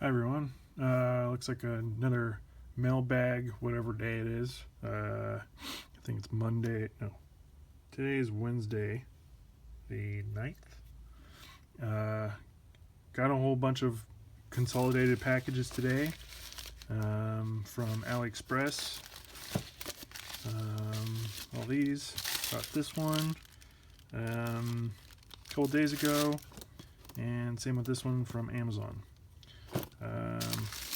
Hi everyone. Looks like another mailbag, whatever day it is. I think it's Monday. No, today is Wednesday, the 9th. Got a whole bunch of consolidated packages today from AliExpress. All these. Got this one a couple days ago, and same with this one from Amazon.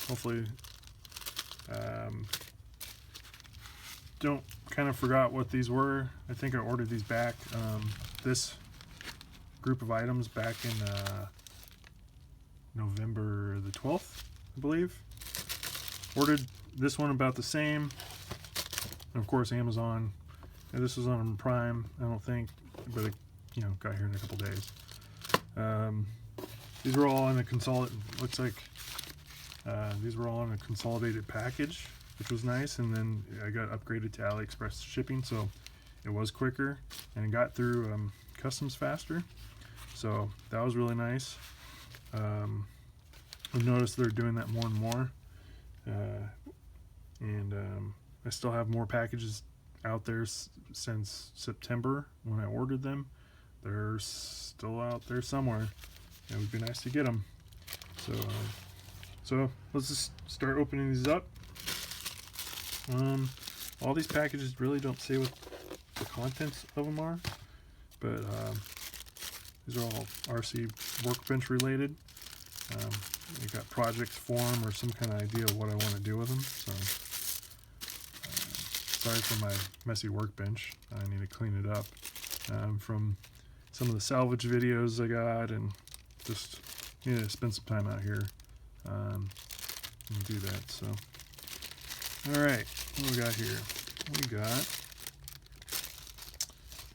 Hopefully don't kind of forgot what these were. I think I ordered these back, this group of items back in November the 12th, I believe. Ordered this one about the same, and of course Amazon. This was on Prime, I don't think, but it got here in a couple days. These were all in a looks like these were all in a consolidated package, which was nice, and then I got upgraded to AliExpress shipping, so it was quicker and it got through customs faster, so that was really nice. I've noticed they're doing that more and more, and I still have more packages out there since September when I ordered them. They're still out there somewhere. It would be nice to get them. So let's just start opening these up. All these packages really don't say what the contents of them are, but these are all RC workbench related. You got projects form or some kind of idea of what I want to do with them. So sorry for my messy workbench. I need to clean it up from some of the salvage videos I got, and just need to spend some time out here and do that. So, all right, what do we got here?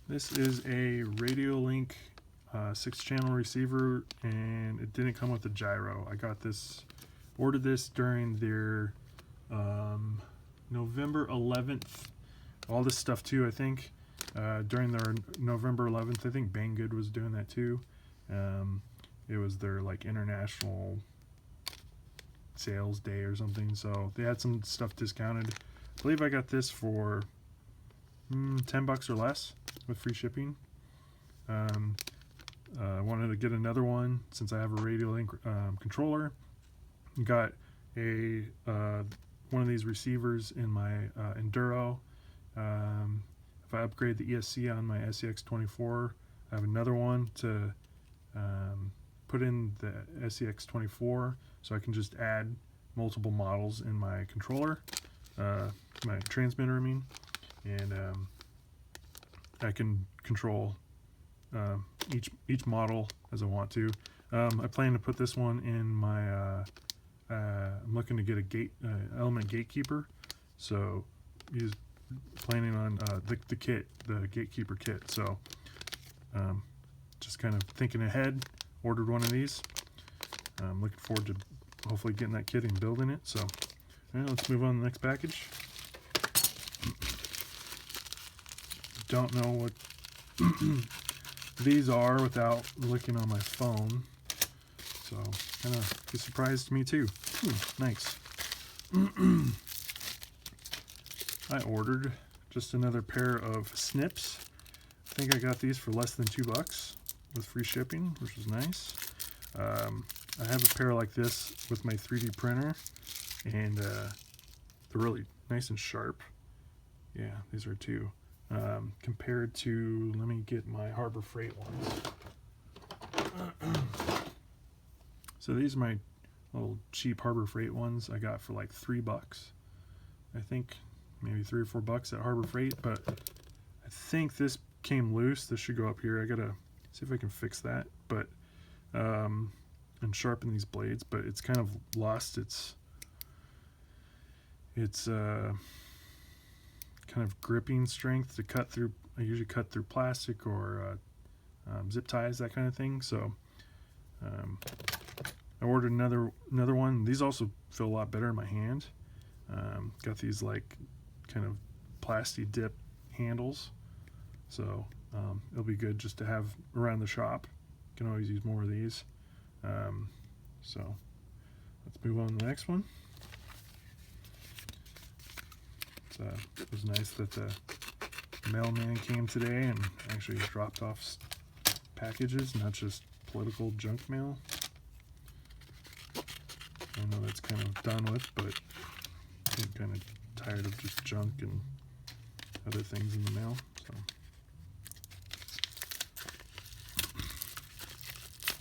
This is a Radiolink 6-channel receiver, and it didn't come with a gyro. I ordered this during their November 11th. All this stuff too, I think. During their November 11th, I think Banggood was doing that too. It was their like international sales day or something, so they had some stuff discounted. I believe I got this for $10 or less with free shipping. I wanted to get another one since I have a Radiolink controller. Got a one of these receivers in my Enduro. If I upgrade the ESC on my SEX24, I have another one to put in the SEX24, so I can just add multiple models in my controller, my transmitter, I mean, and I can control each model as I want to. I plan to put this one in my. I'm looking to get a element gatekeeper, so he's planning on the kit, the gatekeeper kit. So just kind of thinking ahead, ordered one of these. I'm looking forward to hopefully getting that kit and building it. So let's move on to the next package. Don't know what these are without looking on my phone, so kind of a surprise to me too. Nice. I ordered just another pair of Snips. I think I got these for less than $2 with free shipping, which was nice. I have a pair like this with my 3D printer, and they're really nice and sharp. Yeah, these are two. Compared to, let me get my Harbor Freight ones. So these are my little cheap Harbor Freight ones I got for like $3. I think maybe $3 or $4 at Harbor Freight, but I think this came loose. This should go up here. I gotta see if I can fix that, but and sharpen these blades, but it's kind of lost its kind of gripping strength to cut through. I usually cut through plastic or zip ties, that kind of thing. So I ordered another one. These also feel a lot better in my hand. Got these like kind of plastic dip handles, so it'll be good just to have around the shop. Can always use more of these. So let's move on to the next one. It was nice that the mailman came today and actually dropped off packages, not just political junk mail. I know that's kind of done with, but I'm kind of tired of just junk and other things in the mail. So,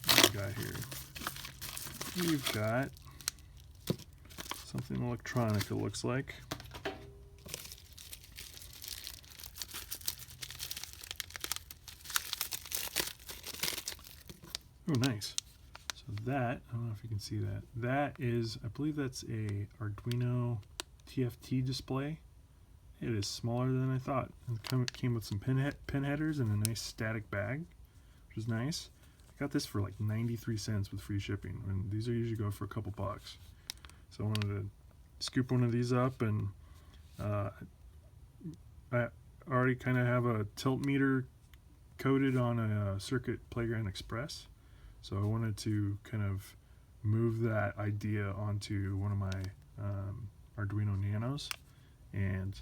what do we got here? We've got something electronic, it looks like. Oh, nice. So that, I don't know if you can see that. That is, I believe that's a Arduino TFT display. It is smaller than I thought. It came with some pin headers and a nice static bag, which is nice. I got this for like 93 cents with free shipping, and these are usually go for a couple bucks. So I wanted to scoop one of these up, and I already kind of have a tilt meter coded on a Circuit Playground Express. So I wanted to kind of move that idea onto one of my Arduino Nanos, and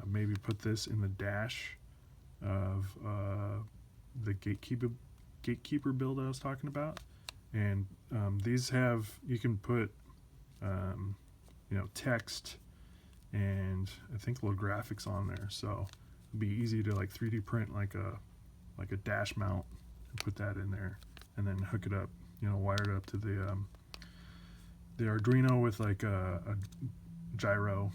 maybe put this in the dash of the gatekeeper build I was talking about. And these have, you can put text and I think little graphics on there, so it'll be easy to like 3D print like a dash mount and put that in there, and then hook it up, wire it up to the Arduino with like a gyro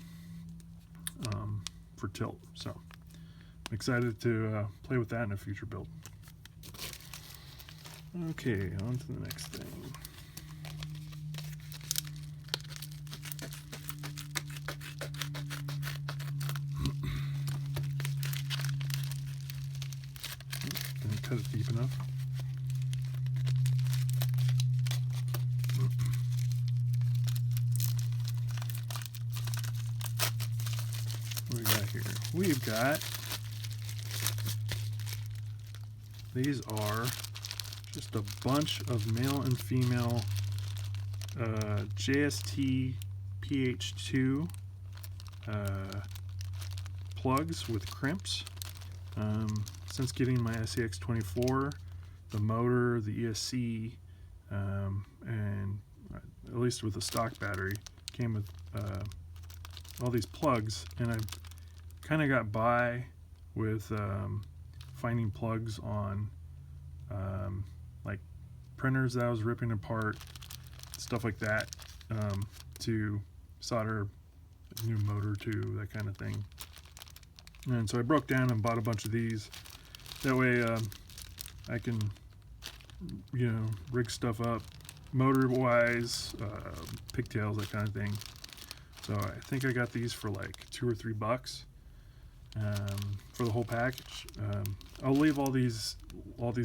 for tilt. So I'm excited to play with that in a future build. Okay, on to the next thing. Didn't cut it deep enough. What do we got here? We've got, these are just a bunch of male and female JST PH2 plugs with crimps. Since getting my SEX24, the motor, the ESC, and at least with the stock battery, came with all these plugs, and I kind of got by with finding plugs on like printers that I was ripping apart, stuff like that, to solder a new motor to, that kind of thing. And so I broke down and bought a bunch of these. That way I can, rig stuff up motor wise, pigtails, that kind of thing. So I think I got these for like $2 or $3 for the whole package. I'll leave all these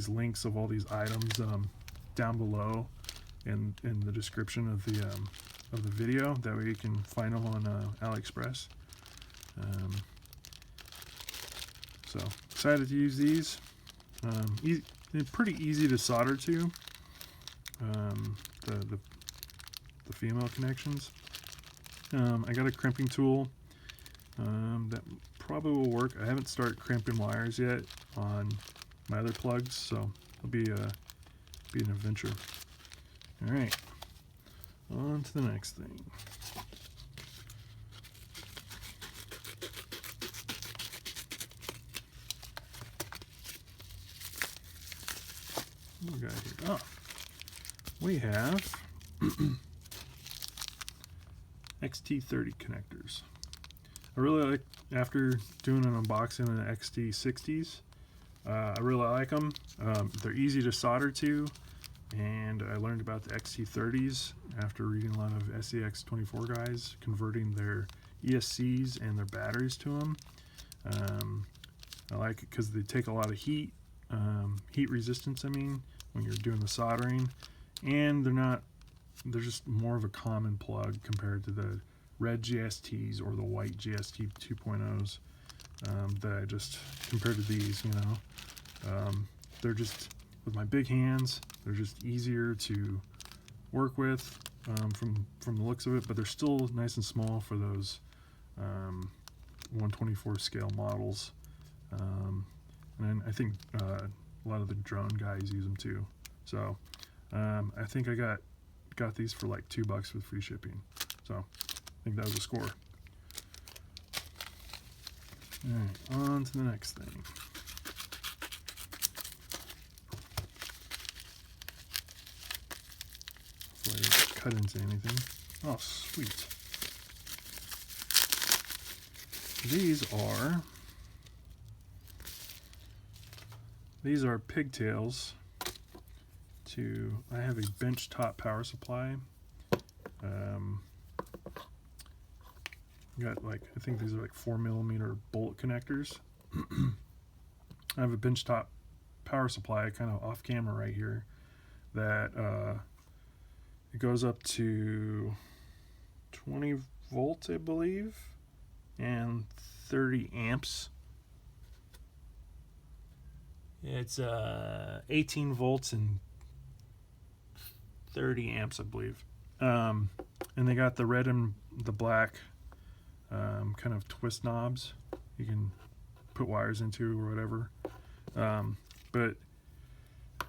links of all these items down below in the description of the video. That way you can find them on AliExpress. So excited to use these. They're pretty easy to solder to. The female connections. I got a crimping tool that probably will work. I haven't started crimping wires yet on my other plugs, so it'll be an adventure. All right, on to the next thing. What do we got here? Oh, we have XT30 connectors. I really like, after doing an unboxing of the XT60s, I really like them. They're easy to solder to, and I learned about the XT30s after reading a lot of SEX24 guys converting their ESCs and their batteries to them. I like it because they take a lot of heat resistance, when you're doing the soldering, and they're just more of a common plug compared to the red GSTs or the white GST 2.0s that I just compared to these. They're just, with my big hands, they're just easier to work with. from the looks of it, but they're still nice and small for those 124 scale models. And then I think a lot of the drone guys use them too. So I think I got these for like $2 with free shipping. So I think that was a score. Alright, on to the next thing. Hopefully I didn't cut into anything. Oh, sweet. These are pigtails to, I have a bench top power supply. Got like, I think these are like 4mm bolt connectors. I have a bench top power supply kind of off camera right here that it goes up to 20 volts, I believe, and 30 amps. It's 18 volts and 30 amps, I believe. And they got the red and the black kind of twist knobs you can put wires into or whatever. But I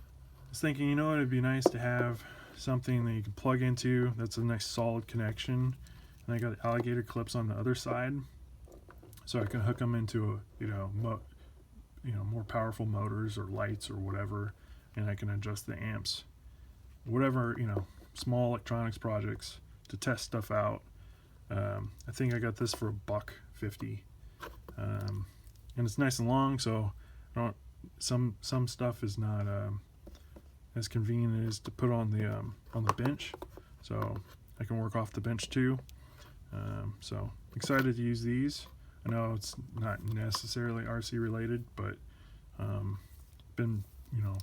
was thinking, you know, it'd be nice to have something that you can plug into that's a nice solid connection. And I got Alligator clips on the other side, so I can hook them into more powerful motors or lights or whatever, and I can adjust the amps, whatever, small electronics projects to test stuff out. I think I got this for $1.50, and it's nice and long, so some stuff is not as convenient as to put on the bench, so I can work off the bench too. So excited to use these. I know it's not necessarily RC related, but been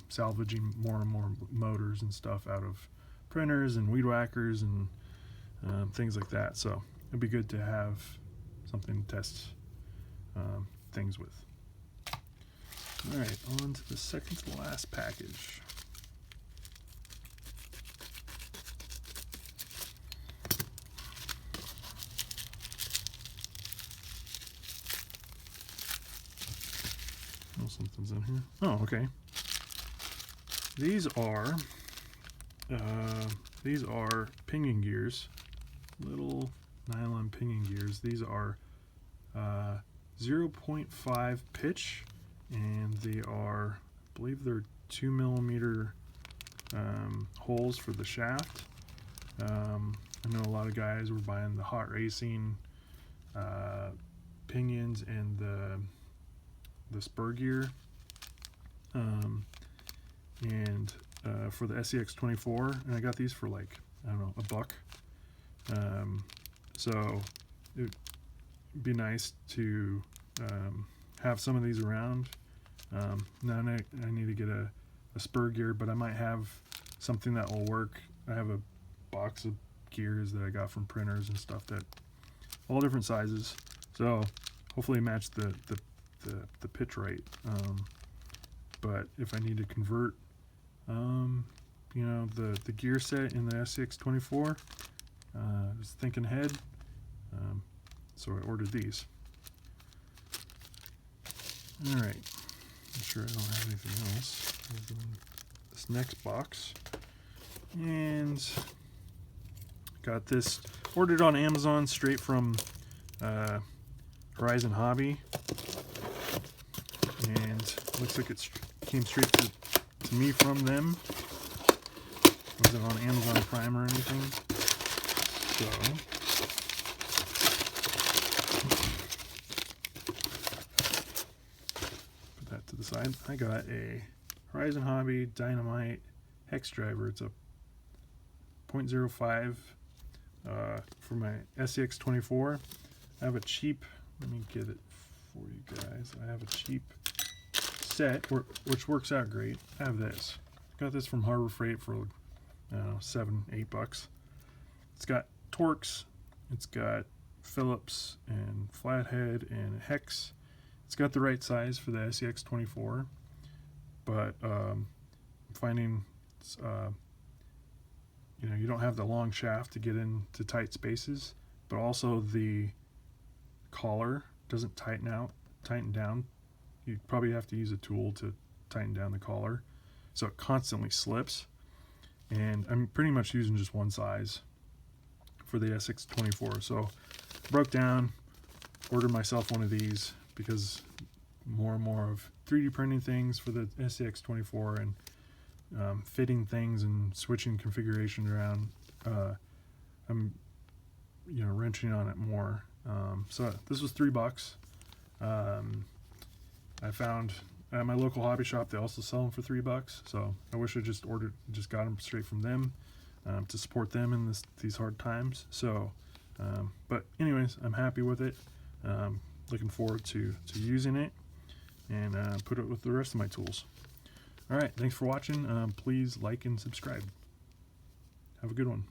salvaging more and more motors and stuff out of printers and weed whackers and things like that. So it'd be good to have something to test things with. All right, on to the second to last package. Oh, something's in here. Oh, okay. These are pinion gears, little nylon pinion gears. These are 0.5 pitch, and they are, I believe they're 2mm holes for the shaft. I know a lot of guys were buying the hot racing pinions and the spur gear, and for the SEX24, and I got these for like, I don't know, $1. So it'd be nice to have some of these around. Now I need to get a spur gear, but I might have something that will work. I have a box of gears that I got from printers and stuff, that all different sizes, so hopefully match the pitch rate. But if I need to convert the gear set in the SX24, I was thinking ahead, so I ordered these. Alright, make sure I don't have anything else other than this next box. And got this ordered on Amazon straight from Horizon Hobby, and looks like it came straight to me from them. Wasn't on Amazon Prime or anything. So put that to the side. I got a Horizon Hobby Dynamite hex driver. It's a 0.05 for my SEX24. I have a cheap, let me get it for you guys. I have a cheap set, which works out great. I have this. Got this from Harbor Freight for, I don't know, $7-8. It's got Torx, it's got Phillips and flathead and hex. It's got the right size for the SEX24, but I'm finding it's you don't have the long shaft to get into tight spaces, but also the collar doesn't tighten down. You probably have to use a tool to tighten down the collar, so it constantly slips. And I'm pretty much using just one size for the SX24. So broke down, ordered myself one of these because more and more of 3D printing things for the SX24 and fitting things and switching configuration around. I'm wrenching on it more. So this was $3. I found at my local hobby shop they also sell them for $3. So I wish I just got them straight from them to support them in these hard times. So, but anyways, I'm happy with it. Looking forward to using it and put it with the rest of my tools. All right, thanks for watching. Please like and subscribe. Have a good one.